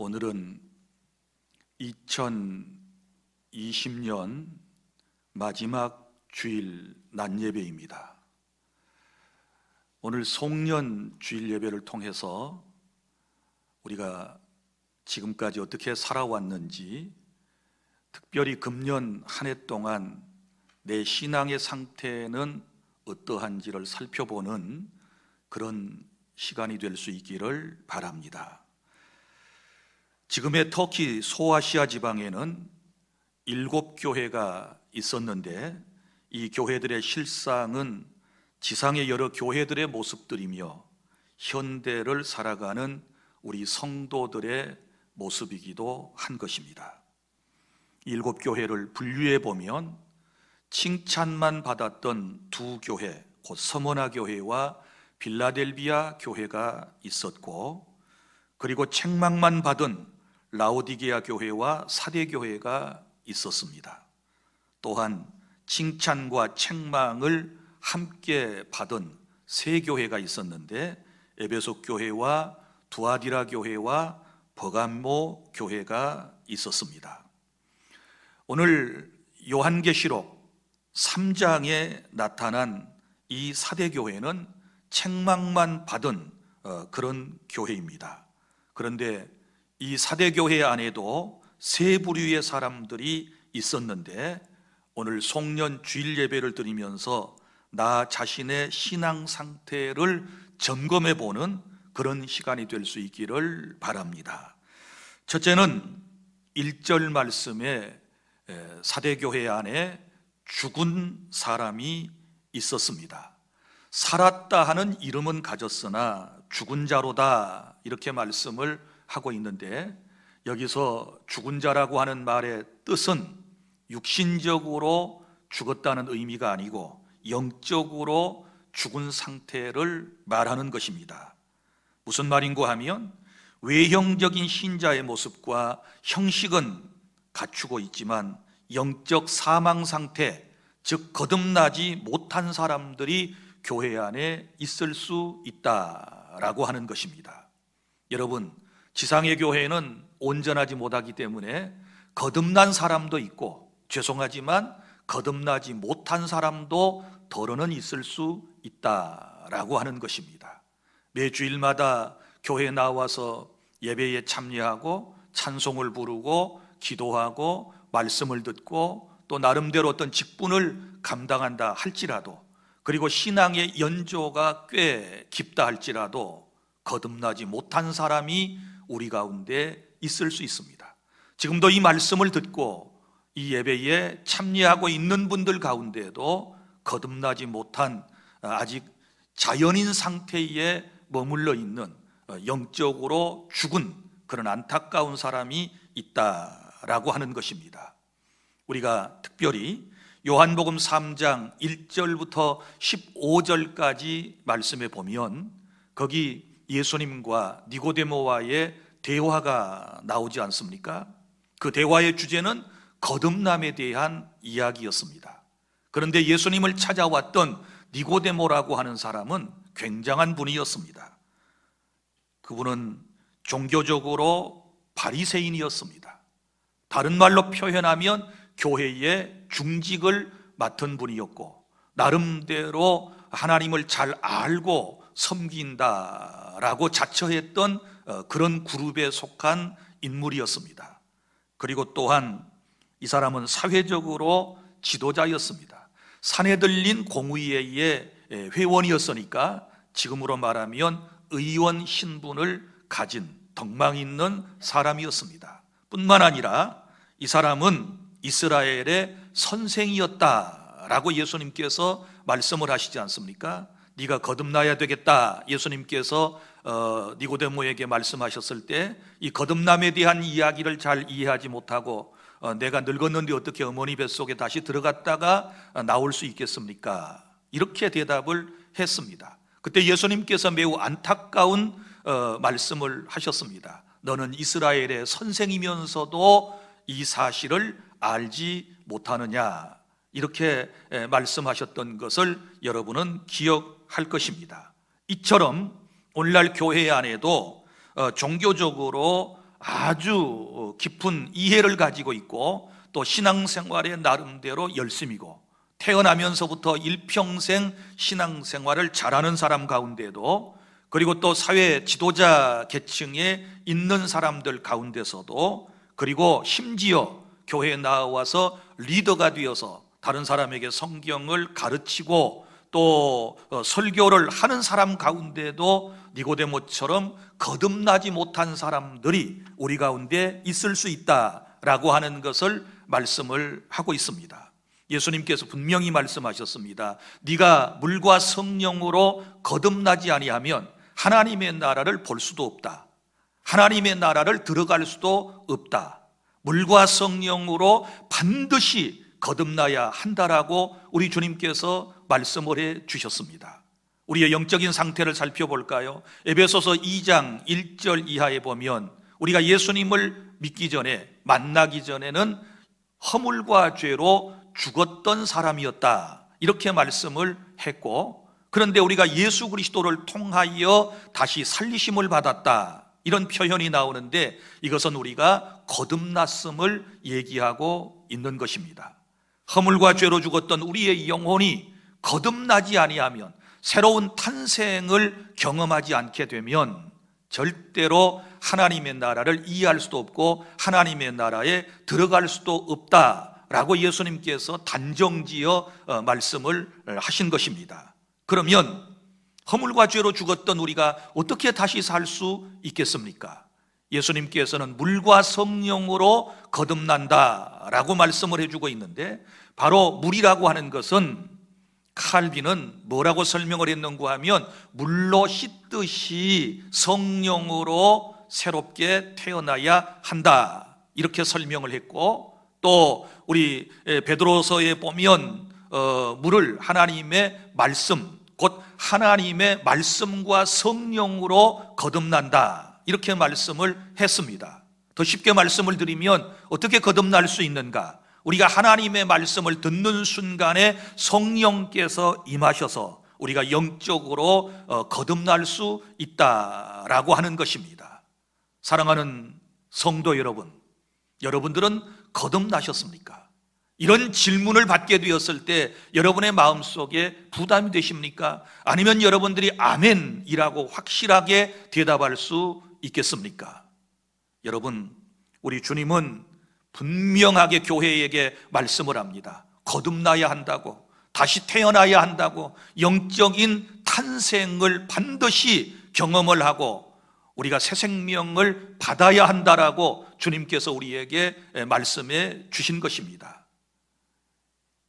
오늘은 2020년 마지막 주일 낮 예배입니다. 오늘 송년 주일 예배를 통해서 우리가 지금까지 어떻게 살아왔는지, 특별히 금년 한 해 동안 내 신앙의 상태는 어떠한지를 살펴보는 그런 시간이 될 수 있기를 바랍니다. 지금의 터키 소아시아 지방에는 7교회가 있었는데, 이 교회들의 실상은 지상의 여러 교회들의 모습들이며 현대를 살아가는 우리 성도들의 모습이기도 한 것입니다. 7교회를 분류해 보면 칭찬만 받았던 두 교회, 곧 서머나 교회와 빌라델비아 교회가 있었고, 그리고 책망만 받은 라오디게아 교회와 사대 교회가 있었습니다. 또한 칭찬과 책망을 함께 받은 세 교회가 있었는데, 에베소 교회와 두아디라 교회와 버가모 교회가 있었습니다. 오늘 요한계시록 3장에 나타난 이 사대 교회는 책망만 받은 그런 교회입니다. 그런데 이 사대 교회 안에도 세 부류의 사람들이 있었는데, 오늘 송년 주일 예배를 드리면서 나 자신의 신앙 상태를 점검해 보는 그런 시간이 될 수 있기를 바랍니다. 첫째는 1절 말씀에 사대 교회 안에 죽은 사람이 있었습니다. 살았다 하는 이름은 가졌으나 죽은 자로다, 이렇게 말씀을 하고 있는데, 여기서 죽은 자라고 하는 말의 뜻은 육신적으로 죽었다는 의미가 아니고 영적으로 죽은 상태를 말하는 것입니다. 무슨 말인가 하면, 외형적인 신자의 모습과 형식은 갖추고 있지만 영적 사망 상태, 즉 거듭나지 못한 사람들이 교회 안에 있을 수 있다라고 하는 것입니다. 여러분, 지상의 교회는 온전하지 못하기 때문에 거듭난 사람도 있고, 죄송하지만 거듭나지 못한 사람도 더러는 있을 수 있다라고 하는 것입니다. 매 주일마다 교회에 나와서 예배에 참여하고 찬송을 부르고 기도하고 말씀을 듣고 또 나름대로 어떤 직분을 감당한다 할지라도, 그리고 신앙의 연조가 꽤 깊다 할지라도 거듭나지 못한 사람이 우리 가운데 있을 수 있습니다. 지금도 이 말씀을 듣고 이 예배에 참여하고 있는 분들 가운데에도 거듭나지 못한, 아직 자연인 상태에 머물러 있는, 영적으로 죽은 그런 안타까운 사람이 있다라고 하는 것입니다. 우리가 특별히 요한복음 3장 1절부터 15절까지 말씀에 보면, 거기 예수님과 니고데모와의 대화가 나오지 않습니까? 그 대화의 주제는 거듭남에 대한 이야기였습니다. 그런데 예수님을 찾아왔던 니고데모라고 하는 사람은 굉장한 분이었습니다. 그분은 종교적으로 바리새인이었습니다. 다른 말로 표현하면 교회의 중직을 맡은 분이었고, 나름대로 하나님을 잘 알고 섬긴다라고 자처했던 그런 그룹에 속한 인물이었습니다. 그리고 또한 이 사람은 사회적으로 지도자였습니다. 산헤들린 공의회의 회원이었으니까 지금으로 말하면 의원 신분을 가진 덕망 있는 사람이었습니다. 뿐만 아니라 이 사람은 이스라엘의 선생이었다라고 예수님께서 말씀을 하시지 않습니까? 네가 거듭나야 되겠다, 예수님께서 니고데모에게 말씀하셨을 때 이 거듭남에 대한 이야기를 잘 이해하지 못하고 내가 늙었는데 어떻게 어머니 뱃속에 다시 들어갔다가 나올 수 있겠습니까? 이렇게 대답을 했습니다. 그때 예수님께서 매우 안타까운 말씀을 하셨습니다. 너는 이스라엘의 선생이면서도 이 사실을 알지 못하느냐, 이렇게 말씀하셨던 것을 여러분은 기억할 것입니다. 이처럼 오늘날 교회 안에도 종교적으로 아주 깊은 이해를 가지고 있고 또 신앙생활에 나름대로 열심이고 태어나면서부터 일평생 신앙생활을 잘하는 사람 가운데도 그리고 또 사회 지도자 계층에 있는 사람들 가운데서도 그리고 심지어 교회에 나와서 리더가 되어서 다른 사람에게 성경을 가르치고 또 설교를 하는 사람 가운데도 니고데모처럼 거듭나지 못한 사람들이 우리 가운데 있을 수 있다라고 하는 것을 말씀을 하고 있습니다. 예수님께서 분명히 말씀하셨습니다. 네가 물과 성령으로 거듭나지 아니하면 하나님의 나라를 볼 수도 없다. 하나님의 나라를 들어갈 수도 없다. 물과 성령으로 반드시 거듭나야 한다라고 우리 주님께서 말씀을 해 주셨습니다. 우리의 영적인 상태를 살펴볼까요? 에베소서 2장 1절 이하에 보면 우리가 예수님을 믿기 전에, 만나기 전에는 허물과 죄로 죽었던 사람이었다, 이렇게 말씀을 했고, 그런데 우리가 예수 그리스도를 통하여 다시 살리심을 받았다, 이런 표현이 나오는데 이것은 우리가 거듭났음을 얘기하고 있는 것입니다. 허물과 죄로 죽었던 우리의 영혼이 거듭나지 아니하면, 새로운 탄생을 경험하지 않게 되면 절대로 하나님의 나라를 이해할 수도 없고 하나님의 나라에 들어갈 수도 없다라고 예수님께서 단정지어 말씀을 하신 것입니다. 그러면 허물과 죄로 죽었던 우리가 어떻게 다시 살 수 있겠습니까? 예수님께서는 물과 성령으로 거듭난다라고 말씀을 해주고 있는데, 바로 물이라고 하는 것은 칼빈은 뭐라고 설명을 했는가 하면 물로 씻듯이 성령으로 새롭게 태어나야 한다, 이렇게 설명을 했고, 또 우리 베드로서에 보면 물을 하나님의 말씀, 곧 하나님의 말씀과 성령으로 거듭난다, 이렇게 말씀을 했습니다. 더 쉽게 말씀을 드리면 어떻게 거듭날 수 있는가? 우리가 하나님의 말씀을 듣는 순간에 성령께서 임하셔서 우리가 영적으로 거듭날 수 있다라고 하는 것입니다. 사랑하는 성도 여러분, 여러분들은 거듭나셨습니까? 이런 질문을 받게 되었을 때 여러분의 마음속에 부담이 되십니까? 아니면 여러분들이 아멘이라고 확실하게 대답할 수 있겠습니까? 여러분, 우리 주님은 분명하게 교회에게 말씀을 합니다. 거듭나야 한다고, 다시 태어나야 한다고, 영적인 탄생을 반드시 경험을 하고 우리가 새 생명을 받아야 한다라고 주님께서 우리에게 말씀해 주신 것입니다.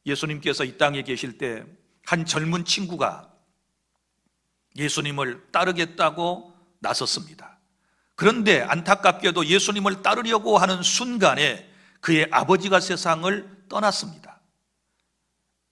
예수님께서 이 땅에 계실 때 한 젊은 친구가 예수님을 따르겠다고 나섰습니다. 그런데 안타깝게도 예수님을 따르려고 하는 순간에 그의 아버지가 세상을 떠났습니다.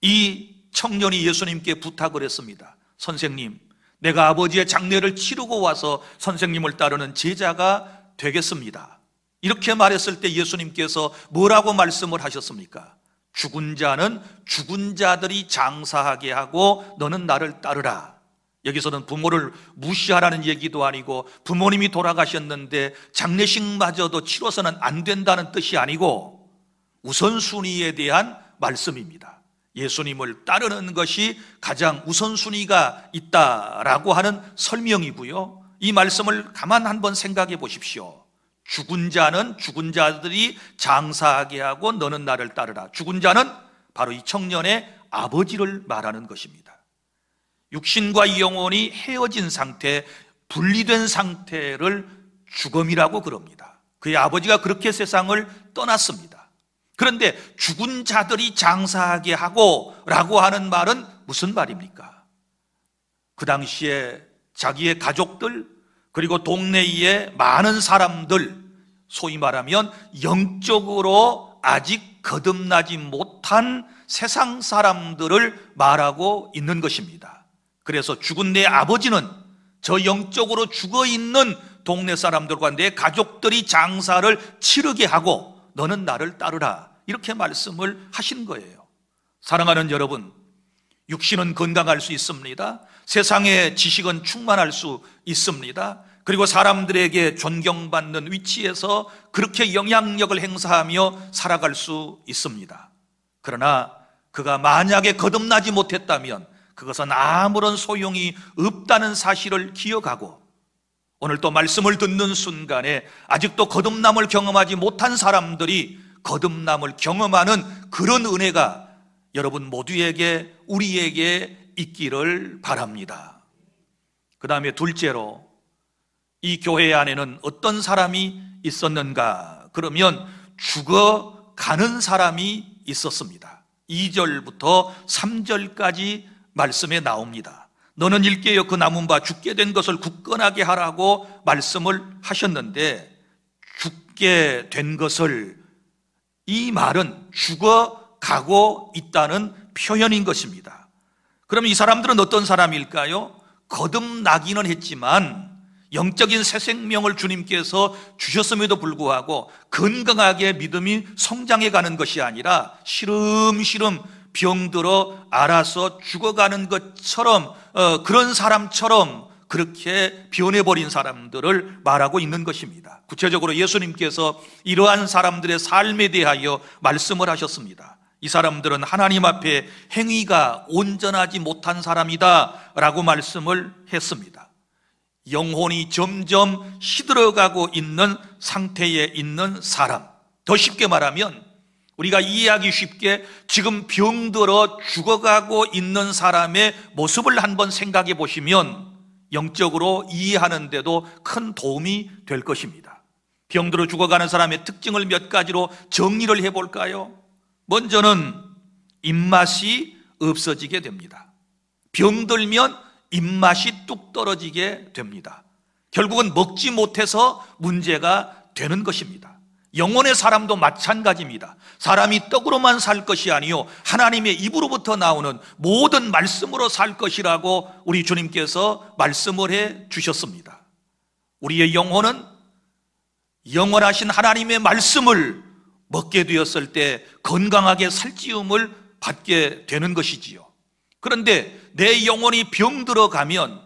이 청년이 예수님께 부탁을 했습니다. 선생님, 내가 아버지의 장례를 치르고 와서 선생님을 따르는 제자가 되겠습니다. 이렇게 말했을 때 예수님께서 뭐라고 말씀을 하셨습니까? 죽은 자는 죽은 자들이 장사하게 하고 너는 나를 따르라. 여기서는 부모를 무시하라는 얘기도 아니고 부모님이 돌아가셨는데 장례식마저도 치러서는 안 된다는 뜻이 아니고 우선순위에 대한 말씀입니다. 예수님을 따르는 것이 가장 우선순위가 있다라고 하는 설명이고요. 이 말씀을 가만 한번 생각해 보십시오. 죽은 자는 죽은 자들이 장사하게 하고 너는 나를 따르라. 죽은 자는 바로 이 청년의 아버지를 말하는 것입니다. 육신과 영혼이 헤어진 상태, 분리된 상태를 죽음이라고 그럽니다. 그의 아버지가 그렇게 세상을 떠났습니다. 그런데 죽은 자들이 장사하게 하고 라고 하는 말은 무슨 말입니까? 그 당시에 자기의 가족들, 그리고 동네의 많은 사람들, 소위 말하면 영적으로 아직 거듭나지 못한 세상 사람들을 말하고 있는 것입니다. 그래서 죽은 내 아버지는 저 영적으로 죽어있는 동네 사람들과 내 가족들이 장사를 치르게 하고 너는 나를 따르라, 이렇게 말씀을 하신 거예요. 사랑하는 여러분, 육신은 건강할 수 있습니다. 세상의 지식은 충만할 수 있습니다. 그리고 사람들에게 존경받는 위치에서 그렇게 영향력을 행사하며 살아갈 수 있습니다. 그러나 그가 만약에 거듭나지 못했다면 그것은 아무런 소용이 없다는 사실을 기억하고, 오늘 또 말씀을 듣는 순간에 아직도 거듭남을 경험하지 못한 사람들이 거듭남을 경험하는 그런 은혜가 여러분 모두에게, 우리에게 있기를 바랍니다. 그 다음에 둘째로, 이 교회 안에는 어떤 사람이 있었는가? 그러면 죽어가는 사람이 있었습니다. 2절부터 3절까지 말씀에 나옵니다. 너는 일깨어 그 남은 바 죽게 된 것을 굳건하게 하라고 말씀을 하셨는데, 죽게 된 것을, 이 말은 죽어가고 있다는 표현인 것입니다. 그럼 이 사람들은 어떤 사람일까요? 거듭나기는 했지만 영적인 새 생명을 주님께서 주셨음에도 불구하고 건강하게 믿음이 성장해가는 것이 아니라 시름시름 병들어 알아서 죽어가는 것처럼, 그런 사람처럼 그렇게 변해버린 사람들을 말하고 있는 것입니다. 구체적으로 예수님께서 이러한 사람들의 삶에 대하여 말씀을 하셨습니다. 이 사람들은 하나님 앞에 행위가 온전하지 못한 사람이다 라고 말씀을 했습니다. 영혼이 점점 시들어가고 있는 상태에 있는 사람, 더 쉽게 말하면 우리가 이해하기 쉽게 지금 병들어 죽어가고 있는 사람의 모습을 한번 생각해 보시면 영적으로 이해하는 데도 큰 도움이 될 것입니다. 병들어 죽어가는 사람의 특징을 몇 가지로 정리를 해볼까요? 먼저는 입맛이 없어지게 됩니다. 병들면 입맛이 뚝 떨어지게 됩니다. 결국은 먹지 못해서 문제가 되는 것입니다. 영혼의 사람도 마찬가지입니다. 사람이 떡으로만 살 것이 아니요 하나님의 입으로부터 나오는 모든 말씀으로 살 것이라고 우리 주님께서 말씀을 해 주셨습니다. 우리의 영혼은 영원하신 하나님의 말씀을 먹게 되었을 때 건강하게 살찌움을 받게 되는 것이지요. 그런데 내 영혼이 병들어 가면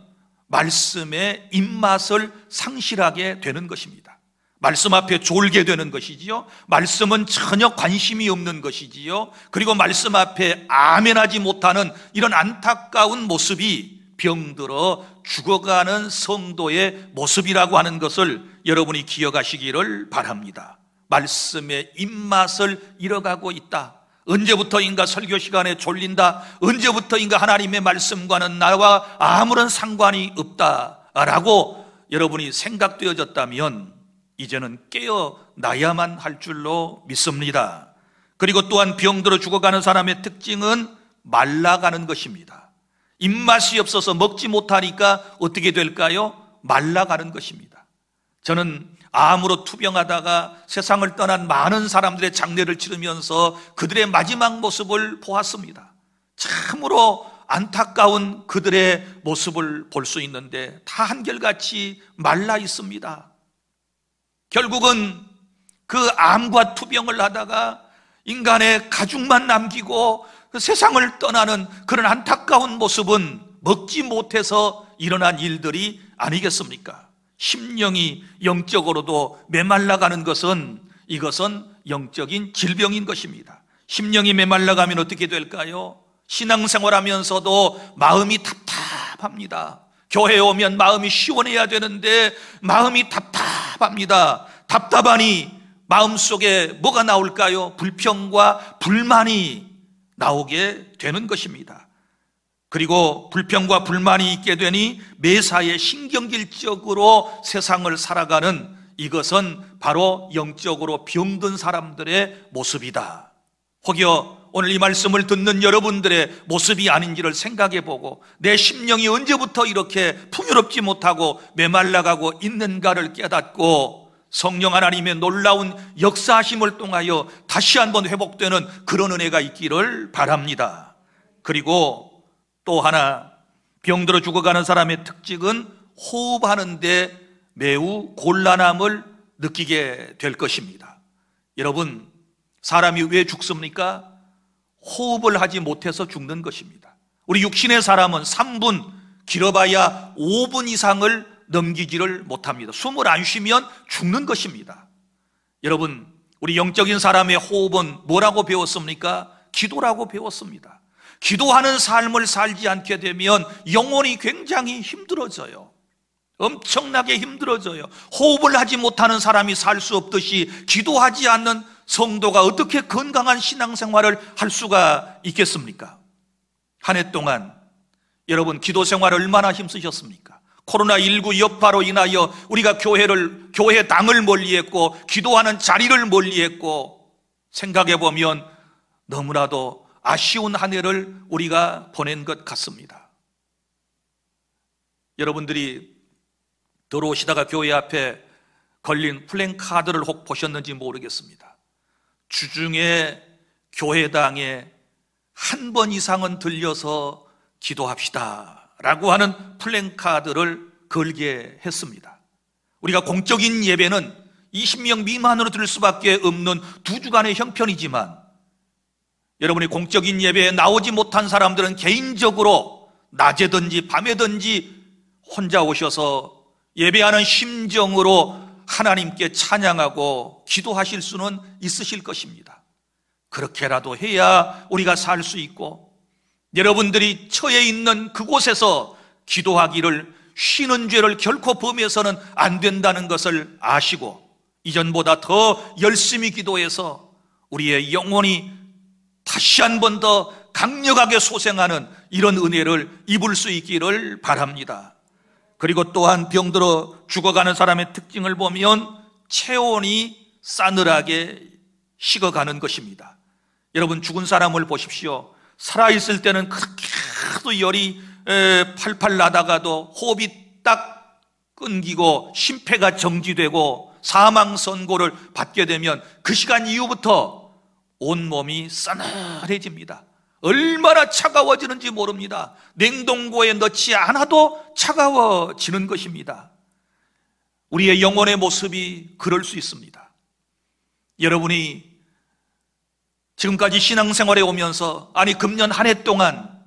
말씀의 입맛을 상실하게 되는 것입니다. 말씀 앞에 졸게 되는 것이지요. 말씀은 전혀 관심이 없는 것이지요. 그리고 말씀 앞에 아멘하지 못하는 이런 안타까운 모습이 병들어 죽어가는 성도의 모습이라고 하는 것을 여러분이 기억하시기를 바랍니다. 말씀의 입맛을 잃어가고 있다. 언제부터인가 설교 시간에 졸린다. 언제부터인가 하나님의 말씀과는 나와 아무런 상관이 없다라고 여러분이 생각되어졌다면 이제는 깨어나야만 할 줄로 믿습니다. 그리고 또한 병들어 죽어가는 사람의 특징은 말라가는 것입니다. 입맛이 없어서 먹지 못하니까 어떻게 될까요? 말라가는 것입니다. 저는 암으로 투병하다가 세상을 떠난 많은 사람들의 장례를 치르면서 그들의 마지막 모습을 보았습니다. 참으로 안타까운 그들의 모습을 볼 수 있는데 다 한결같이 말라 있습니다. 결국은 그 암과 투병을 하다가 인간의 가죽만 남기고 세상을 떠나는 그런 안타까운 모습은 먹지 못해서 일어난 일들이 아니겠습니까? 심령이 영적으로도 메말라가는 것은, 이것은 영적인 질병인 것입니다. 심령이 메말라가면 어떻게 될까요? 신앙생활하면서도 마음이 답답합니다. 교회에 오면 마음이 시원해야 되는데 마음이 답답합니다. 답답하니 마음속에 뭐가 나올까요? 불평과 불만이 나오게 되는 것입니다. 그리고 불평과 불만이 있게 되니 매사에 신경질적으로 세상을 살아가는, 이것은 바로 영적으로 병든 사람들의 모습이다. 혹여 오늘 이 말씀을 듣는 여러분들의 모습이 아닌지를 생각해보고 내 심령이 언제부터 이렇게 풍요롭지 못하고 메말라가고 있는가를 깨닫고 성령 하나님의 놀라운 역사하심을 통하여 다시 한번 회복되는 그런 은혜가 있기를 바랍니다. 그리고 또 하나, 병들어 죽어가는 사람의 특징은 호흡하는데 매우 곤란함을 느끼게 될 것입니다. 여러분, 사람이 왜 죽습니까? 호흡을 하지 못해서 죽는 것입니다. 우리 육신의 사람은 3분, 길어봐야 5분 이상을 넘기지를 못합니다. 숨을 안 쉬면 죽는 것입니다. 여러분, 우리 영적인 사람의 호흡은 뭐라고 배웠습니까? 기도라고 배웠습니다. 기도하는 삶을 살지 않게 되면 영혼이 굉장히 힘들어져요. 엄청나게 힘들어져요. 호흡을 하지 못하는 사람이 살 수 없듯이 기도하지 않는 성도가 어떻게 건강한 신앙생활을 할 수가 있겠습니까? 한 해 동안 여러분 기도 생활 얼마나 힘쓰셨습니까? 코로나19 여파로 인하여 우리가 교회 당을 멀리했고 기도하는 자리를 멀리했고, 생각해 보면 너무나도 아쉬운 한 해를 우리가 보낸 것 같습니다. 여러분들이 들어오시다가 교회 앞에 걸린 플랜카드를 혹 보셨는지 모르겠습니다. 주중에 교회당에 한 번 이상은 들려서 기도합시다 라고 하는 플랜카드를 걸게 했습니다. 우리가 공적인 예배는 20명 미만으로 들을 수밖에 없는 2주간의 형편이지만, 여러분이 공적인 예배에 나오지 못한 사람들은 개인적으로 낮에든지 밤에든지 혼자 오셔서 예배하는 심정으로 하나님께 찬양하고 기도하실 수는 있으실 것입니다. 그렇게라도 해야 우리가 살 수 있고, 여러분들이 처해 있는 그곳에서 기도하기를 쉬는 죄를 결코 범해서는 안 된다는 것을 아시고, 이전보다 더 열심히 기도해서 우리의 영혼이 다시 한 번 더 강력하게 소생하는 이런 은혜를 입을 수 있기를 바랍니다. 그리고 또한 병들어 죽어가는 사람의 특징을 보면 체온이 싸늘하게 식어가는 것입니다. 여러분, 죽은 사람을 보십시오. 살아있을 때는 그렇게도 열이 팔팔 나다가도 호흡이 딱 끊기고 심폐가 정지되고 사망 선고를 받게 되면 그 시간 이후부터 온몸이 싸늘해집니다. 얼마나 차가워지는지 모릅니다. 냉동고에 넣지 않아도 차가워지는 것입니다. 우리의 영혼의 모습이 그럴 수 있습니다. 여러분이 지금까지 신앙생활에 오면서, 아니 금년 한 해 동안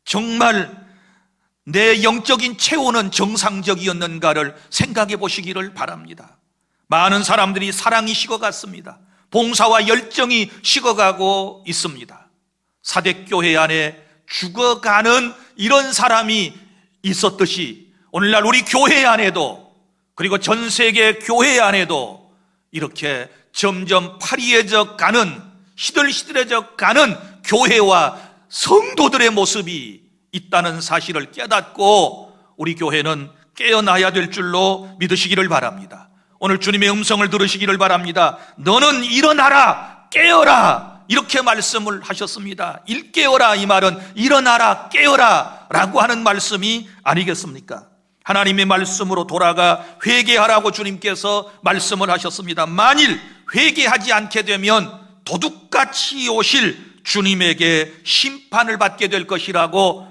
정말 내 영적인 체온은 정상적이었는가를 생각해 보시기를 바랍니다. 많은 사람들이 사랑이 식어갔습니다. 봉사와 열정이 식어가고 있습니다. 사대교회 안에 죽어가는 이런 사람이 있었듯이 오늘날 우리 교회 안에도, 그리고 전 세계 교회 안에도 이렇게 점점 파리해져 가는, 시들시들해져 가는 교회와 성도들의 모습이 있다는 사실을 깨닫고 우리 교회는 깨어나야 될 줄로 믿으시기를 바랍니다. 오늘 주님의 음성을 들으시기를 바랍니다. 너는 일어나라, 깨어라, 이렇게 말씀을 하셨습니다. 일깨어라, 이 말은 일어나라, 깨어라 라고 하는 말씀이 아니겠습니까? 하나님의 말씀으로 돌아가 회개하라고 주님께서 말씀을 하셨습니다. 만일 회개하지 않게 되면 도둑같이 오실 주님에게 심판을 받게 될 것이라고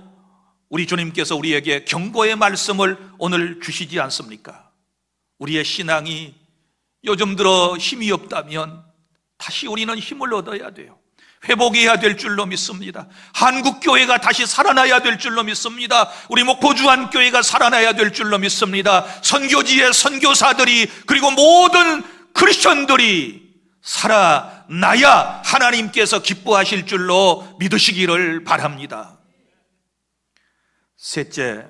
우리 주님께서 우리에게 경고의 말씀을 오늘 주시지 않습니까? 우리의 신앙이 요즘 들어 힘이 없다면 다시 우리는 힘을 얻어야 돼요. 회복해야 될 줄로 믿습니다. 한국교회가 다시 살아나야 될 줄로 믿습니다. 우리 목포주안교회가 살아나야 될 줄로 믿습니다. 선교지의 선교사들이, 그리고 모든 크리스천들이 살아나야 하나님께서 기뻐하실 줄로 믿으시기를 바랍니다. 셋째,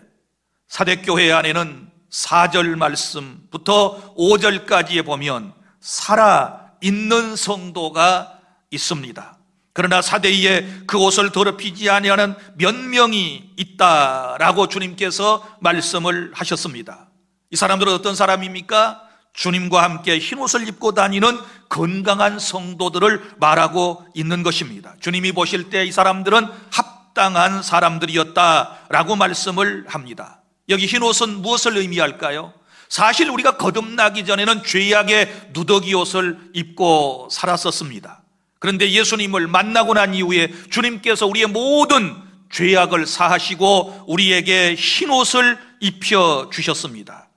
사대교회 안에는 4절 말씀부터 5절까지에 보면 살아있는 성도가 있습니다. 그러나 사대에 그 옷을 더럽히지 아니하는 몇 명이 있다라고 주님께서 말씀을 하셨습니다. 이 사람들은 어떤 사람입니까? 주님과 함께 흰옷을 입고 다니는 건강한 성도들을 말하고 있는 것입니다. 주님이 보실 때 이 사람들은 합당한 사람들이었다라고 말씀을 합니다. 여기 흰옷은 무엇을 의미할까요? 사실 우리가 거듭나기 전에는 죄악의 누더기 옷을 입고 살았었습니다. 그런데 예수님을 만나고 난 이후에 주님께서 우리의 모든 죄악을 사하시고 우리에게 흰옷을 입혀주셨습니다.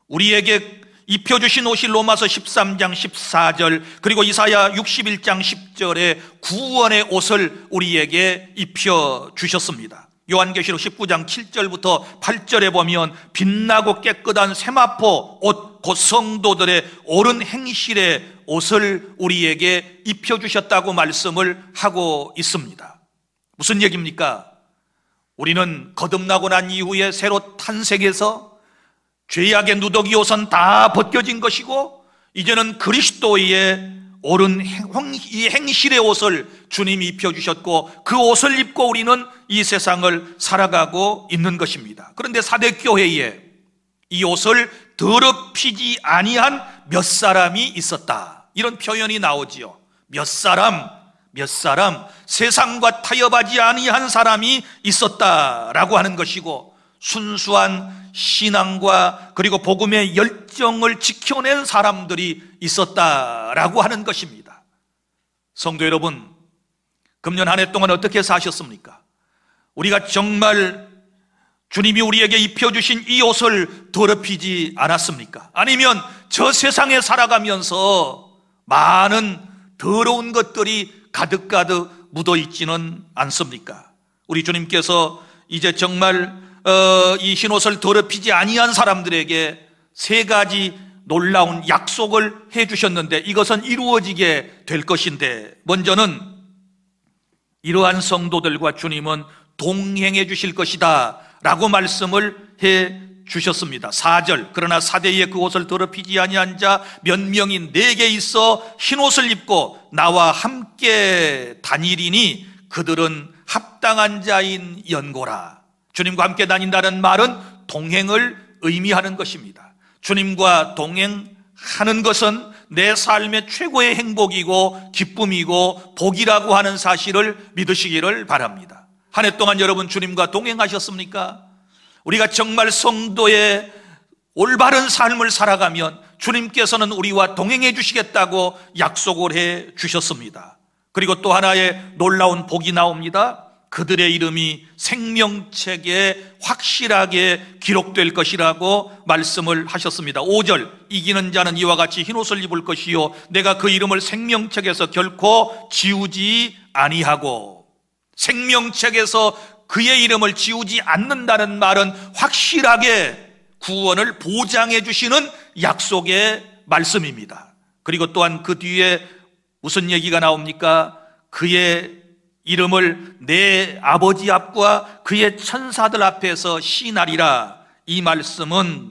우리에게 입혀주신 옷이 로마서 13장 14절, 그리고 이사야 61장 10절에 구원의 옷을 우리에게 입혀주셨습니다. 요한계시록 19장 7절부터 8절에 보면 빛나고 깨끗한 세마포 옷, 곧 성도들의 옳은 행실의 옷을 우리에게 입혀주셨다고 말씀을 하고 있습니다. 무슨 얘기입니까? 우리는 거듭나고 난 이후에 새로 탄생해서 죄악의 누더기 옷은 다 벗겨진 것이고 이제는 그리스도의 옳은 이 행실의 옷을 주님이 입혀주셨고 그 옷을 입고 우리는 이 세상을 살아가고 있는 것입니다. 그런데 사대교회에 이 옷을 더럽히지 아니한 몇 사람이 있었다, 이런 표현이 나오지요. 몇 사람, 세상과 타협하지 아니한 사람이 있었다라고 하는 것이고, 순수한 신앙과 그리고 복음의 열정을 지켜낸 사람들이 있었다라고 하는 것입니다. 성도 여러분, 금년 한 해 동안 어떻게 사셨습니까? 우리가 정말 주님이 우리에게 입혀주신 이 옷을 더럽히지 않았습니까? 아니면 저 세상에 살아가면서 많은 더러운 것들이 가득가득 묻어있지는 않습니까? 우리 주님께서 이제 정말 이 흰옷을 더럽히지 아니한 사람들에게 세 가지 놀라운 약속을 해주셨는데 이것은 이루어지게 될 것인데, 먼저는 이러한 성도들과 주님은 동행해 주실 것이다 라고 말씀을 해 주셨습니다. 4절, 그러나 사대에 그 옷을 더럽히지 아니한 자 몇 명이 내게 있어 흰옷을 입고 나와 함께 다니리니 그들은 합당한 자인 연고라. 주님과 함께 다닌다는 말은 동행을 의미하는 것입니다. 주님과 동행하는 것은 내 삶의 최고의 행복이고 기쁨이고 복이라고 하는 사실을 믿으시기를 바랍니다. 한 해 동안 여러분 주님과 동행하셨습니까? 우리가 정말 성도의 올바른 삶을 살아가면 주님께서는 우리와 동행해 주시겠다고 약속을 해 주셨습니다. 그리고 또 하나의 놀라운 복이 나옵니다. 그들의 이름이 생명책에 확실하게 기록될 것이라고 말씀을 하셨습니다. 5절, 이기는 자는 이와 같이 흰옷을 입을 것이요 내가 그 이름을 생명책에서 결코 지우지 아니하고. 생명책에서 그의 이름을 지우지 않는다는 말은 확실하게 구원을 보장해 주시는 약속의 말씀입니다. 그리고 또한 그 뒤에 무슨 얘기가 나옵니까? 그의 이름을 내 아버지 앞과 그의 천사들 앞에서 시인하리라. 이 말씀은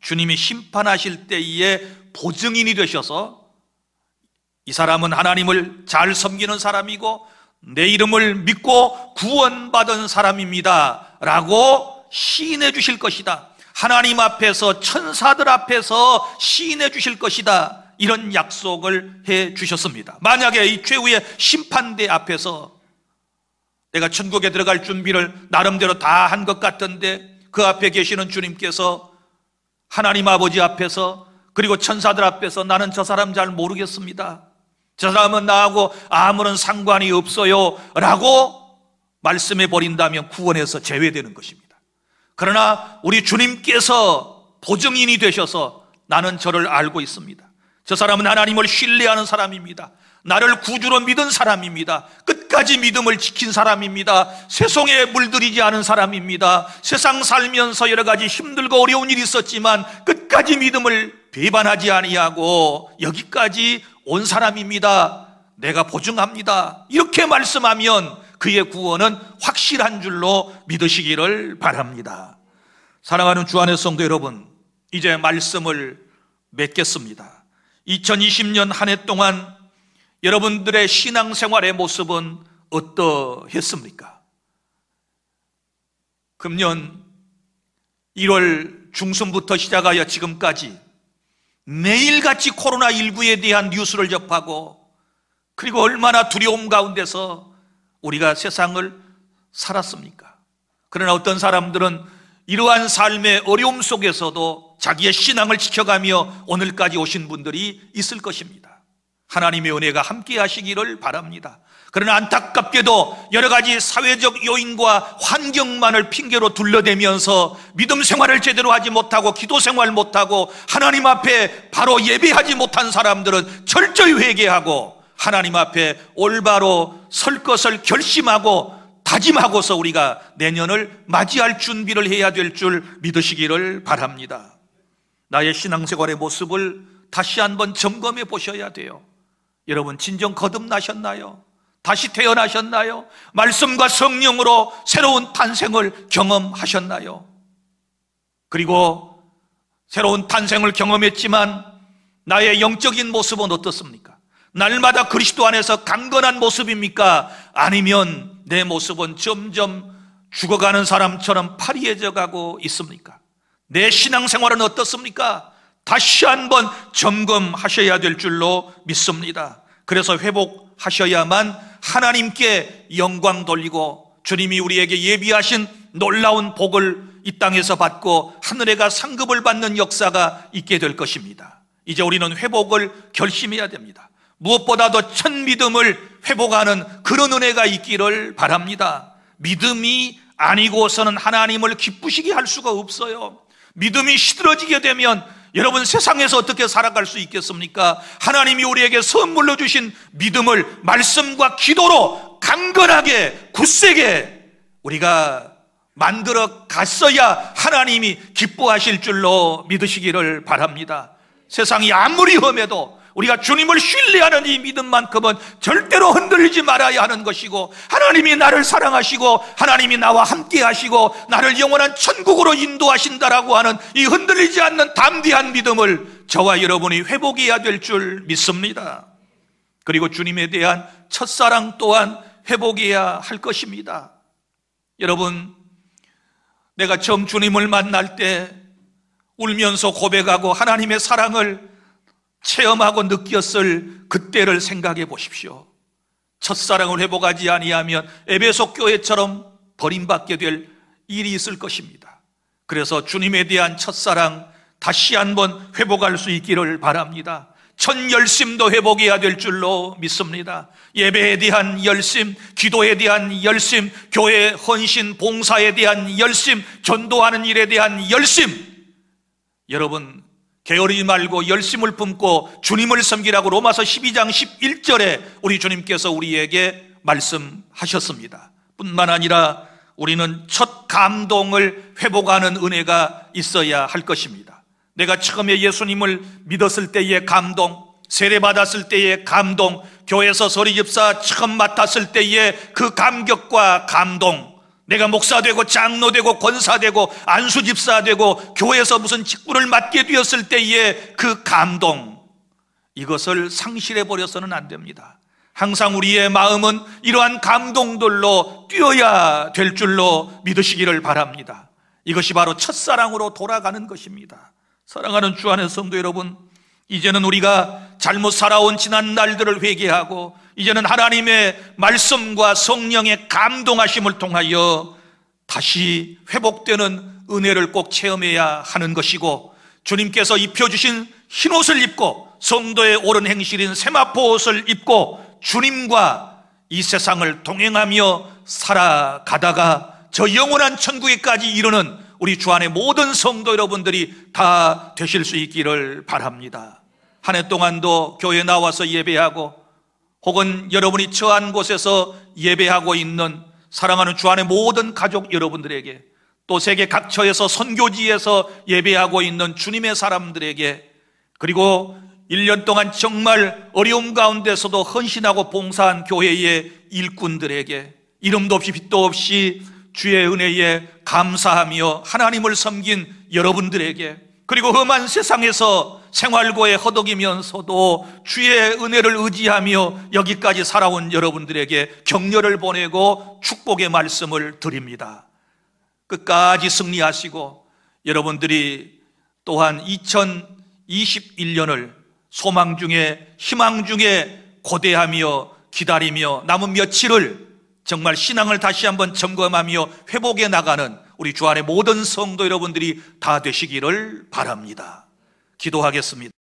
주님이 심판하실 때에 보증인이 되셔서 이 사람은 하나님을 잘 섬기는 사람이고 내 이름을 믿고 구원받은 사람입니다 라고 시인해 주실 것이다. 하나님 앞에서 천사들 앞에서 시인해 주실 것이다. 이런 약속을 해 주셨습니다. 만약에 이 최후의 심판대 앞에서 내가 천국에 들어갈 준비를 나름대로 다 한 것 같은데 그 앞에 계시는 주님께서 하나님 아버지 앞에서 그리고 천사들 앞에서 나는 저 사람 잘 모르겠습니다, 저 사람은 나하고 아무런 상관이 없어요 라고 말씀해 버린다면 구원에서 제외되는 것입니다. 그러나 우리 주님께서 보증인이 되셔서 나는 저를 알고 있습니다, 저 사람은 하나님을 신뢰하는 사람입니다, 나를 구주로 믿은 사람입니다, 끝까지 믿음을 지킨 사람입니다, 세속에 물들이지 않은 사람입니다, 세상 살면서 여러 가지 힘들고 어려운 일이 있었지만 끝까지 믿음을 배반하지 아니하고 여기까지 온 사람입니다, 내가 보증합니다, 이렇게 말씀하면 그의 구원은 확실한 줄로 믿으시기를 바랍니다. 사랑하는 주안의 성도 여러분, 이제 말씀을 맺겠습니다. 2020년 한 해 동안 여러분들의 신앙생활의 모습은 어떠했습니까? 금년 1월 중순부터 시작하여 지금까지 매일같이 코로나19에 대한 뉴스를 접하고 그리고 얼마나 두려움 가운데서 우리가 세상을 살았습니까? 그러나 어떤 사람들은 이러한 삶의 어려움 속에서도 자기의 신앙을 지켜가며 오늘까지 오신 분들이 있을 것입니다. 하나님의 은혜가 함께 하시기를 바랍니다. 그러나 안타깝게도 여러 가지 사회적 요인과 환경만을 핑계로 둘러대면서 믿음 생활을 제대로 하지 못하고 기도 생활 못하고 하나님 앞에 바로 예배하지 못한 사람들은 철저히 회개하고 하나님 앞에 올바로 설 것을 결심하고 다짐하고서 우리가 내년을 맞이할 준비를 해야 될 줄 믿으시기를 바랍니다. 나의 신앙생활의 모습을 다시 한번 점검해 보셔야 돼요. 여러분, 진정 거듭나셨나요? 다시 태어나셨나요? 말씀과 성령으로 새로운 탄생을 경험하셨나요? 그리고 새로운 탄생을 경험했지만 나의 영적인 모습은 어떻습니까? 날마다 그리스도 안에서 강건한 모습입니까? 아니면 내 모습은 점점 죽어가는 사람처럼 파리해져 가고 있습니까? 내 신앙생활은 어떻습니까? 다시 한번 점검하셔야 될 줄로 믿습니다. 그래서 회복하셔야만 하나님께 영광 돌리고 주님이 우리에게 예비하신 놀라운 복을 이 땅에서 받고 하늘에 가 상급을 받는 역사가 있게 될 것입니다. 이제 우리는 회복을 결심해야 됩니다. 무엇보다도 첫 믿음을 회복하는 그런 은혜가 있기를 바랍니다. 믿음이 아니고서는 하나님을 기쁘시게 할 수가 없어요. 믿음이 시들어지게 되면 여러분, 세상에서 어떻게 살아갈 수 있겠습니까? 하나님이 우리에게 선물로 주신 믿음을 말씀과 기도로 강건하게 굳세게 우리가 만들어 갔어야 하나님이 기뻐하실 줄로 믿으시기를 바랍니다. 세상이 아무리 험해도 우리가 주님을 신뢰하는 이 믿음만큼은 절대로 흔들리지 말아야 하는 것이고, 하나님이 나를 사랑하시고 하나님이 나와 함께 하시고 나를 영원한 천국으로 인도하신다라고 하는 이 흔들리지 않는 담대한 믿음을 저와 여러분이 회복해야 될 줄 믿습니다. 그리고 주님에 대한 첫사랑 또한 회복해야 할 것입니다. 여러분, 내가 처음 주님을 만날 때 울면서 고백하고 하나님의 사랑을 체험하고 느꼈을 그때를 생각해 보십시오. 첫사랑을 회복하지 아니하면 에베소 교회처럼 버림받게 될 일이 있을 것입니다. 그래서 주님에 대한 첫사랑 다시 한번 회복할 수 있기를 바랍니다. 첫 열심도 회복해야 될 줄로 믿습니다. 예배에 대한 열심, 기도에 대한 열심, 교회 헌신, 봉사에 대한 열심, 전도하는 일에 대한 열심, 여러분 게으르지 말고 열심을 품고 주님을 섬기라고 로마서 12장 11절에 우리 주님께서 우리에게 말씀하셨습니다. 뿐만 아니라 우리는 첫 감동을 회복하는 은혜가 있어야 할 것입니다. 내가 처음에 예수님을 믿었을 때의 감동, 세례받았을 때의 감동, 교회에서 서리집사 처음 맡았을 때의 그 감격과 감동, 내가 목사되고 장로되고 권사되고 안수집사되고 교회에서 무슨 직분을 맡게 되었을 때의 그 감동, 이것을 상실해버려서는 안 됩니다. 항상 우리의 마음은 이러한 감동들로 뛰어야 될 줄로 믿으시기를 바랍니다. 이것이 바로 첫사랑으로 돌아가는 것입니다. 사랑하는 주 안의 성도 여러분, 이제는 우리가 잘못 살아온 지난 날들을 회개하고 이제는 하나님의 말씀과 성령의 감동하심을 통하여 다시 회복되는 은혜를 꼭 체험해야 하는 것이고, 주님께서 입혀주신 흰옷을 입고 성도의 옳은 행실인 세마포 옷을 입고 주님과 이 세상을 동행하며 살아가다가 저 영원한 천국에까지 이르는 우리 주 안의 모든 성도 여러분들이 다 되실 수 있기를 바랍니다. 한 해 동안도 교회에 나와서 예배하고 혹은 여러분이 처한 곳에서 예배하고 있는 사랑하는 주 안의 모든 가족 여러분들에게, 또 세계 각처에서 선교지에서 예배하고 있는 주님의 사람들에게, 그리고 1년 동안 정말 어려움 가운데서도 헌신하고 봉사한 교회의 일꾼들에게, 이름도 없이 빛도 없이 주의 은혜에 감사하며 하나님을 섬긴 여러분들에게, 그리고 험한 세상에서 생활고에 허덕이면서도 주의 은혜를 의지하며 여기까지 살아온 여러분들에게 격려를 보내고 축복의 말씀을 드립니다. 끝까지 승리하시고 여러분들이 또한 2021년을 소망 중에 희망 중에 고대하며 기다리며 남은 며칠을 정말 신앙을 다시 한번 점검하며 회복해 나가는 우리 주 안의 모든 성도 여러분들이 다 되시기를 바랍니다. 기도하겠습니다.